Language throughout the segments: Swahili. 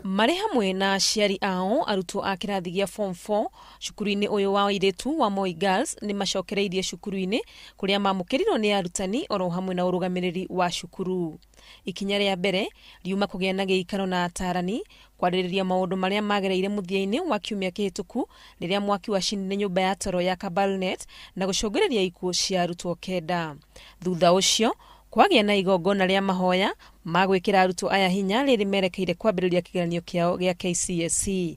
Marĩ hamwe na aciari ao arutwo a kirathi gĩa form 4 cukuru-ini uyu wa airitu wa Moi Girls nimacokireirie cukuru-ini kuria mamukirirwo ni arutani oro hamwe na urugamiriri wa cukuru. Ikinya rĩa mbere riuma kũgĩa na gĩikaro na ataarani kwarĩrĩria maũndũ marĩa magereire mũthia-inĩ wa kiumia kĩhĩtũku rĩrĩa mwaki wacinire nyũmba ya toro ya Kabarnet na gucungiriria ikuu cia arutwo kenda. Thutha ũcio kwagĩa na igongona rĩa mahoya magwĩkĩra arutwo aya hinya rĩrĩ merekeire kwambĩrĩria kĩgeranio kĩao gĩa KCSE.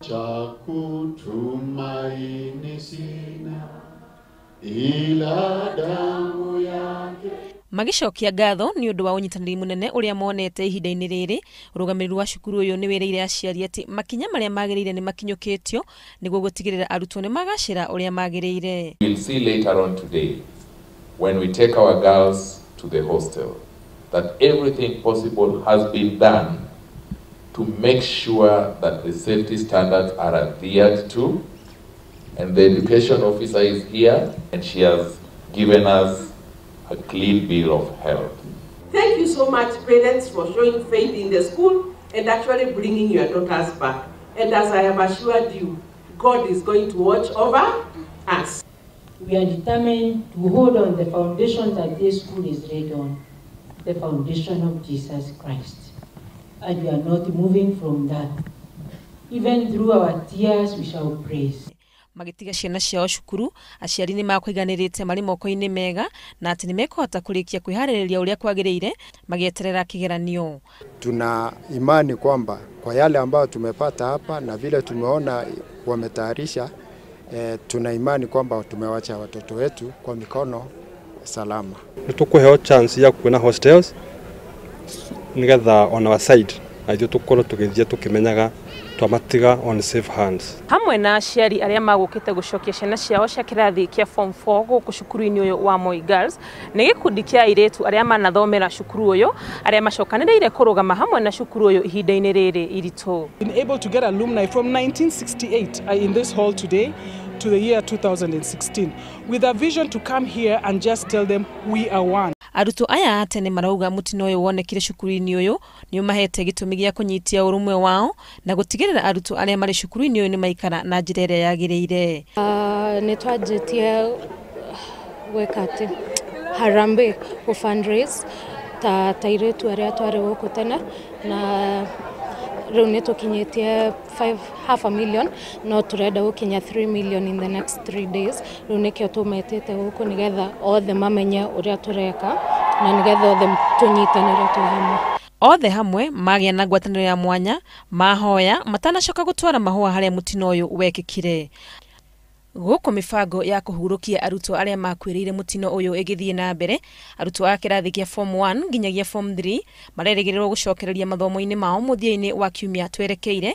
Magicokia ngatho ni ũndũ wa ũnyitanĩri mũnene ũrĩa monete ihinda-inĩ rĩrĩ. Ũrũgamĩrĩri wa cukuru ũyũ nĩ wĩrĩire aciari atĩ makinya marĩa magĩrĩire nĩ makinyũkĩtio nĩguo gutigirira arutwo nĩ magacĩra ũrĩa magĩrĩire. We'll see later on today when we take our girls to the hostel that everything possible has been done to make sure that the safety standards are adhered to, and the education officer is here and she has given us a clean bill of health. Thank you so much, parents, for showing faith in the school and actually bringing your daughters back. And as I have assured you, God is going to watch over us. We are determined to hold on the foundation that this school is laid on, the foundation of Jesus Christ. And we are not moving from that. Even through our tears, we shall praise. Magitiga ciana ciao cukuru, aciari nĩ makũiganĩrĩte marĩ moko-inĩ mega na atĩ nĩ mekũhota kũrĩkia kwĩharĩrĩria ũrĩa kwagĩrĩire magĩeterera kĩgeranio. Tuna imani kwamba kwa yale ambayo tumepata hapa na vile tumeona wametayarisha, tuna imani kwamba tumewacha watoto wetu kwa mikono salama. Tukuheo chance ya kuona hostels nigetha on our side na tukorwo tugithia tukimenyaga twamatiga on safe hands. Hamwe na aciari arĩa magũkĩte gucokia ciana ciao cia kirathi kĩa form 4 gũkũ cukuru-inĩ ũyũ wa Moi Girls nĩ gĩkundi kĩa airitu arĩa manathomera cukuru ũyũ arĩa macokanĩrĩire kũrũgama hamwe na cukuru ũyũ ihinda-inĩ rĩrĩ iritũ. Been able to get alumni from 1968 in this hall today to the year 2016 with a vision to come here and just tell them we are one. Arutwo aya atene marauga mutino ũyũ wonekire cukuru-inĩ ũyũ nĩ ũmahete gĩtũmi gĩa kũnyitia ũrũmwe wao na gutigirira arutwo arĩa marĩ cukuru-inĩ ũyũ nĩ maikara na njĩra ĩrĩa yagĩrĩire. Nĩ twanjĩtie gwĩka atĩ harambee gũ fundraise ta airitu arĩa twarĩ gũkũ tene na rĩu nĩ tũkinyĩtie half a million no tũrenda gũkinya 3 million in the next 3 days. Rĩu nĩkĩo tũmetĩte gũkũ nĩgetha othe mamenye ũrĩa tũreka na nĩgetha othe tũnyitanĩre twĩ hamwe. Othe hamwe magĩa na ngwatanĩro ya mwanya mahoya matanacoka gũtwara mahũa harĩa mutino ũyũ wekĩkire. Gũkũ mĩbango ya kũhurũkia arutwo arĩa makwĩrĩire mutino ũyũ ĩgĩthiĩ na mbere, arutwo a kĩrathi kĩa form 1 nginyagia form 3 marerĩgĩrĩrwo gũcokereria mathomo-inĩ mao mũthia-inĩ wa kiumia twerekeire.